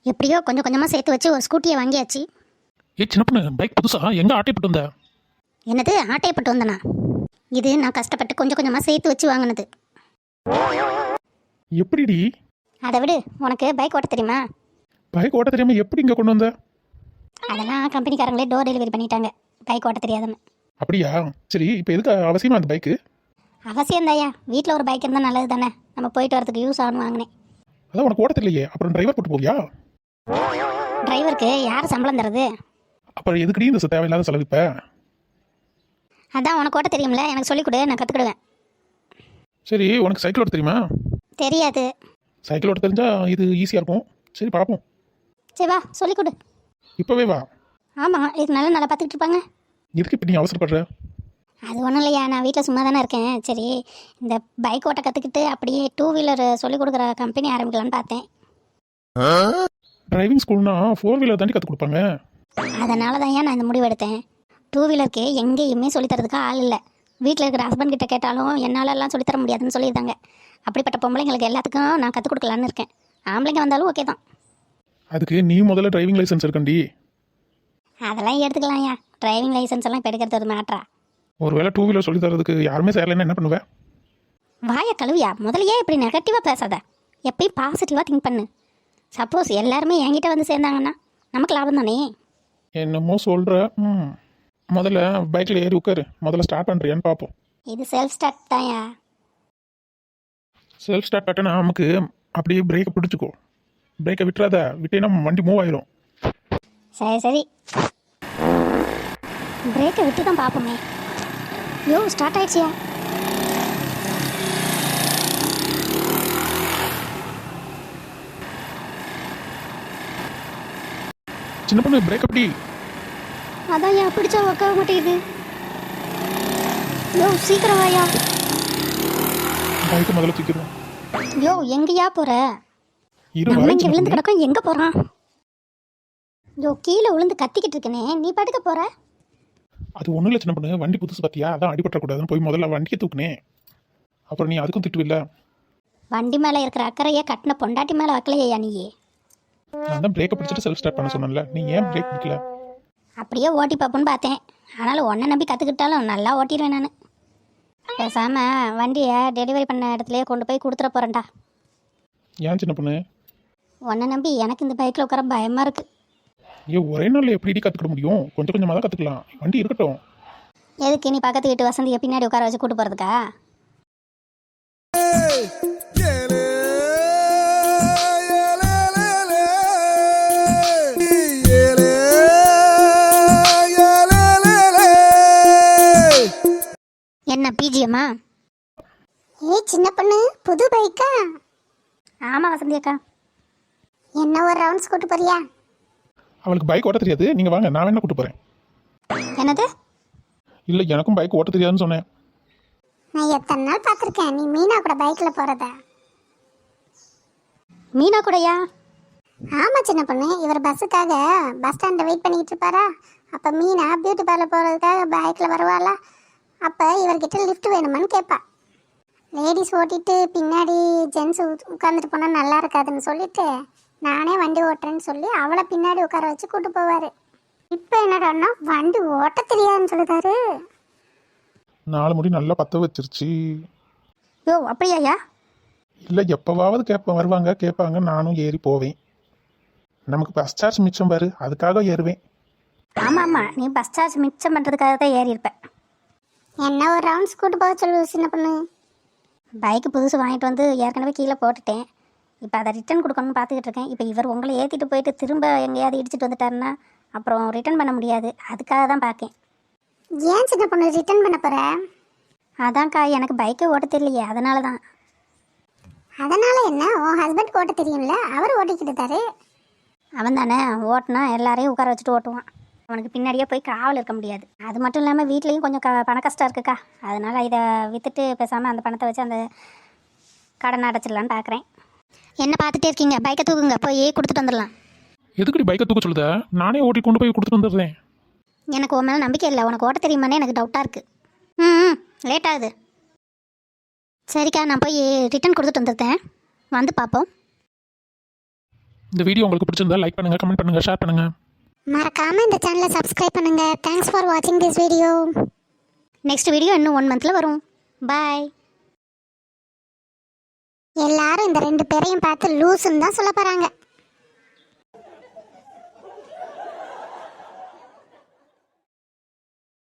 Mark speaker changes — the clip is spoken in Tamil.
Speaker 1: எப்படியோ கொஞ்சம் கொஞ்சமாக சேர்த்து வச்சு ஒரு ஸ்கூட்டியை வாங்கியாச்சு.
Speaker 2: சின்ன பொண்ணு பைக் புதுசா எங்க ஆட்டைப்பட்டு வந்த?
Speaker 1: என்னது ஆட்டையப்பட்டு வந்தனா? இது நான் கஷ்டப்பட்டு கொஞ்சம் கொஞ்சமாக சேர்த்து வச்சு வாங்கினது.
Speaker 2: எப்படிடி?
Speaker 1: அதை விடு, உனக்கு பைக் ஓட்ட தெரியுமா?
Speaker 2: பைக் ஓட்ட தெரியாம எப்படி இங்க கொண்டு வந்த?
Speaker 1: அதெல்லாம் கம்பெனிக்காரங்களே டோர் டெலிவரி பண்ணிட்டாங்க, பைக் ஓட்ட தெரியாதுன்னு.
Speaker 2: அப்படியா? சரி, இப்போ எதுக்கு அவசியமா அந்த பைக்கு?
Speaker 1: அவசியம் தாயா, வீட்டில் ஒரு பைக் இருந்தால் நல்லது தானே, நம்ம போயிட்டு வரதுக்கு யூஸ் ஆகணும் வாங்கினேன்.
Speaker 2: அதான் உனக்கு ஓட்ட தெரியலையே, அப்புறம் டிரைவர் போட்டு போவியா?
Speaker 1: டிரைவருக்கு யார் சம்பளம் தருது?
Speaker 2: அப்புறம் எதுக்குடி இந்த தேவையில்லாத செலவு இப்ப?
Speaker 1: அதான் உனக்கு ஓட்ட தெரியும்ல, எனக்கு சொல்லிக் கொடு, நான் கற்றுக்கிடுவேன்.
Speaker 2: சரி, உனக்கு சைக்கிள் ஓட்ட தெரியுமா?
Speaker 1: தெரியாது.
Speaker 2: சைக்கிள் ஓட்ட தெரிஞ்சா இது ஈஸியாக இருக்கும். சரி பார்ப்போம்.
Speaker 1: சரி வா, சொல்லிக் கொடு.
Speaker 2: இப்போவே வா.
Speaker 1: ஆமாம், இதுக்கு நல்லா நல்லா பார்த்துக்கிட்டு இருப்பாங்க.
Speaker 2: எதுக்கு இப்போ நீ அவசரப்படுற?
Speaker 1: அது ஒன்றும் இல்லையா, நான் வீட்டில் சும்மா தானே இருக்கேன். சரி, இந்த பைக் ஓட்ட கற்றுக்கிட்டு அப்படியே 2 வீலர் சொல்லிக் கொடுக்குற கம்பெனி ஆரம்பிக்கலான்னு பார்த்தேன்.
Speaker 2: டிரைவிங் ஸ்கூல்னா 4 வீலர் தாண்டி கற்றுக் கொடுப்பாங்க.
Speaker 1: அதனால தான் நான் இந்த முடிவு எடுத்தேன். 2 வீலருக்கு எங்கேயுமே சொல்லித்தரதுக்கு ஆள் இல்லை. வீட்டில் இருக்கிற ஹஸ்பண்ட் கிட்ட கேட்டாலும் என்னாலெல்லாம் சொல்லித்தர முடியாதுன்னு சொல்லியிருந்தாங்க. அப்படிப்பட்ட பொம்பளைங்களுக்கு எல்லாத்துக்கும் நான் கற்றுக் கொடுக்கலான்னு இருக்கேன். ஆம்பளைங்க வந்தாலும் ஓகே தான்.
Speaker 2: அதுக்கு நீ முதல்ல டிரைவிங் லைசன்ஸ் இருக்கண்டி.
Speaker 1: அதெல்லாம் எடுத்துக்கலாம்யா, டிரைவிங் லைசன்ஸ் எல்லாம் இப்போ எடுக்கிறது ஒரு மேட்ரா?
Speaker 2: ஒருவேளை 2 வீலர் சொல்லி தரதுக்கு யாருமே சேரலைன்னா என்ன பண்ணுவேன்?
Speaker 1: வாயை கழுவியா, முதலையே இப்படி நெகட்டிவாக பேசாத, எப்பயும் பாசிட்டிவாக திங்க் பண்ணு. சப்போஸ் எல்லாருமே என்கிட்ட வந்து சேர்ந்தாங்கன்னா நமக்கு லாபம் தானே.
Speaker 2: என்னமோ சொல்கிற. முதல்ல பைக்கில் ஏறி உட்காரு. முதல்ல ஸ்டார்ட் பண்ணுறியான்னு பார்ப்போம்.
Speaker 1: இது செல்ஃப் ஸ்டார்ட் தான்யா.
Speaker 2: செல்ஃப் ஸ்டார்ட் பட்டனா நமக்கு அப்படியே பிரேக்கை பிடிச்சிக்கோ. பிரேக்கை விட்டுறாத, விட்டேன்னா வண்டி மூவ் ஆயிரும்.
Speaker 1: சரி சரி, பிரேக்கை விட்டு தான் பார்ப்போமே. யோ, ஸ்டார்ட் ஆயிடுச்சியா?
Speaker 2: சின்ன பொண்ணு பிரேக் அப்படி.
Speaker 1: அதான் ஏன் பிடிச்சா உட்கார மாட்டேங்குது. யோ சீக்கிரம் வாயா.
Speaker 2: பைக்கை முதல்ல தூக்கிடுவோம்.
Speaker 1: யோ எங்கேயா போற?
Speaker 2: இரு
Speaker 1: நம்ம
Speaker 2: வரேன்
Speaker 1: இங்கே
Speaker 2: சின்ன
Speaker 1: விழுந்து
Speaker 2: பொண்ணு.
Speaker 1: கிடக்கும், எங்கே போகிறான்? யோ கீழே விழுந்து கத்திக்கிட்டு இருக்கனே, நீ பாட்டுக்க போற.
Speaker 2: அது ஒன்றும் இல்லை சின்ன பொண்ணு, வண்டி புதுசு பார்த்தியா, அதான் அடிபட்டக்கூடாதுன்னு போய் முதல்ல வண்டியை தூக்குனேன். அப்புறம் நீ அதுக்கும் திட்டுவில்ல.
Speaker 1: வண்டி மேலே இருக்கிற அக்கறையை கட்டின பொண்டாட்டி மேலே வைக்கலையா நீயே?
Speaker 2: நான் தான் பிரேக்கை பிடிச்சிட்டு செல்ஃப் ஸ்டார்ட் பண்ண சொன்னேன்ல, நீ ஏன் பிரேக் பிடிக்கல?
Speaker 1: அப்படியே ஓட்டி பார்ப்போன்னு பார்த்தேன். ஆனாலும் உன்னை நம்பி கற்றுக்கிட்டாலும் நல்லா ஓட்டிடுவேன் நான். பேசாமல் வண்டியை டெலிவரி பண்ண இடத்துலையே கொண்டு போய் கொடுத்துட போகிறேன்டா.
Speaker 2: ஏன் சின்ன பொண்ணு?
Speaker 1: உன்னை நம்பி எனக்கு இந்த பைக்கில் உட்கார பயமாக இருக்குது.
Speaker 2: ஒரே நாளில் எப்படி கற்றுக்கிட முடியும்? கொஞ்சம் கொஞ்சமாக தான் கற்றுக்கலாம். வண்டி இருக்கட்டும்.
Speaker 1: எதுக்கு நீ பக்கத்து வீட்டு வசந்தியை பின்னாடி உட்கார வச்சு கூட்டு போகிறதுக்கா? என்ன பிஜிஎம்மா?
Speaker 3: ஏய் சின்ன பொண்ணு, புது பைக்கா?
Speaker 1: ஆமாம் வசந்தி அக்கா.
Speaker 3: என்ன ஒரு ரவுண்ட்ஸ் கூட்டு போறியா?
Speaker 2: அவளுக்கு பைக் ஓட்ட தெரியாது, நீங்கள் வாங்க, நான் வேணா கூட்டு போகிறேன்.
Speaker 1: என்னது?
Speaker 2: இல்லை, எனக்கும் பைக் ஓட்ட தெரியாதுன்னு சொன்னேன்.
Speaker 3: நான் எத்தனை நாள் பார்த்துருக்கேன் நீ மீனா கூட பைக்கில் போகிறத.
Speaker 1: மீனா கூடயா?
Speaker 3: ஆமாம் சின்ன பொண்ணு, இவர் பஸ்ஸுக்காக பஸ் ஸ்டாண்டில் வெயிட் பண்ணிக்கிட்டு இருப்பாரா. அப்போ மீனா பியூட்டி பார்லர் போகிறதுக்காக பைக்கில் வருவாளா. அப்போ இவர்கிட்ட லிஃப்ட் வேணுமான்னு கேட்பா. லேடிஸ் ஓட்டிட்டு பின்னாடி ஜென்ஸ் உட்காந்துட்டு போனால் நல்லா இருக்காதுன்னு சொல்லிட்டு நானே வண்டி ஓட்டுறேன்னு சொல்லி அவளை பின்னாடி உட்கார வச்சு கூட்டு போவார். இப்போ என்னடான்னா வண்டி ஓட்ட தெரியாதுன்னு சொல்லுதாரு.
Speaker 2: 4 முடி நல்லா பற்ற வச்சிருச்சு.
Speaker 1: யோ அப்படியாயா?
Speaker 2: இல்லை, எப்போவாவது வருவாங்க கேட்பாங்க, நானும் ஏறி போவேன். நமக்கு பஸ் சார்ஜ் மிச்சம் பாரு, அதுக்காக ஏறுவேன்.
Speaker 1: ஆமாம் ஆமாம், நீ பஸ் சார்ஜ் மிச்சம் பண்ணுறதுக்காக தான் ஏறி இருப்பேன்.
Speaker 3: என்ன ஒரு ரவுண்ட்ஸ் கூட்டு போக சொல்லு சின்ன பொண்ணு.
Speaker 1: பைக்கு புதுசு வாங்கிட்டு வந்து ஏற்கனவே கீழே போட்டுட்டேன். இப்போ அதை ரிட்டர்ன் கொடுக்கணும்னு பார்த்துக்கிட்டு இருக்கேன். இப்போ இவர் உங்களை ஏற்றிட்டு போயிட்டு திரும்ப எங்கேயாவது இடிச்சிட்டு வந்துட்டாருன்னா அப்புறம் ரிட்டர்ன் பண்ண முடியாது. அதுக்காக தான் பார்க்கேன்.
Speaker 3: ஏன் சின்ன பொண்ணு ரிட்டர்ன் பண்ண போகிற?
Speaker 1: அதான்க்கா, எனக்கு பைக்கே ஓட்ட தெரியலையே, அதனால தான்.
Speaker 3: அதனால் என்ன, உன் ஹஸ்பண்ட் ஓட்ட தெரியும்ல, அவர் ஓட்டிக்கிட்டுதாரு.
Speaker 1: அவன் தானே ஓட்டினா எல்லாரையும் உட்கார வச்சுட்டு ஓட்டுவான். அவனுக்கு பின்னாடியே போய் காவல் இருக்க முடியாது. அது மட்டும் இல்லாமல் வீட்லேயும் கொஞ்சம் பண கஷ்டம் இருக்குக்கா. அதனால் இதை விற்றுட்டு பேசாமல் அந்த பணத்தை வச்சு அந்த கடனை அடைச்சிடலான்னு பார்க்குறேன். என்ன பார்த்துட்டே இருக்கீங்க? பைக்கை தூக்குங்க, போய் கொடுத்துட்டு வந்துடலாம்.
Speaker 2: எதுக்குடி பைக்கை தூக்க சொல்லுத? நானே ஓட்டி கொண்டு போய் கொடுத்துட்டு வந்துடுறேன்.
Speaker 1: எனக்கு உன் மேலே நம்பிக்கை இல்லை. உனக்கு ஓட்ட தெரியுமானே எனக்கு டவுட்டாக இருக்குது. ம் லேட் ஆகுது. சரிக்கா, நான் போய் ரிட்டர்ன் கொடுத்துட்டு வந்துருந்தேன், வந்து பார்ப்போம்.
Speaker 2: இந்த வீடியோ உங்களுக்கு பிடிச்சிருந்தா லைக் பண்ணுங்க, கமெண்ட் பண்ணுங்க, ஷேர் பண்ணுங்க.
Speaker 3: மறக்காம இந்த சேனலை சப்ஸ்கிரைப் பண்ணுங்க. தேங்க்ஸ் ஃபார் வாட்சிங் திஸ் வீடியோ.
Speaker 1: நெக்ஸ்ட் வீடியோ இன்னும் 1 மந்த்தில் வரும். பாய்.
Speaker 3: எல்லாரும் இந்த 2 பேரையும் பார்த்து லூசுன்னு தான் சொல்ல போறாங்க.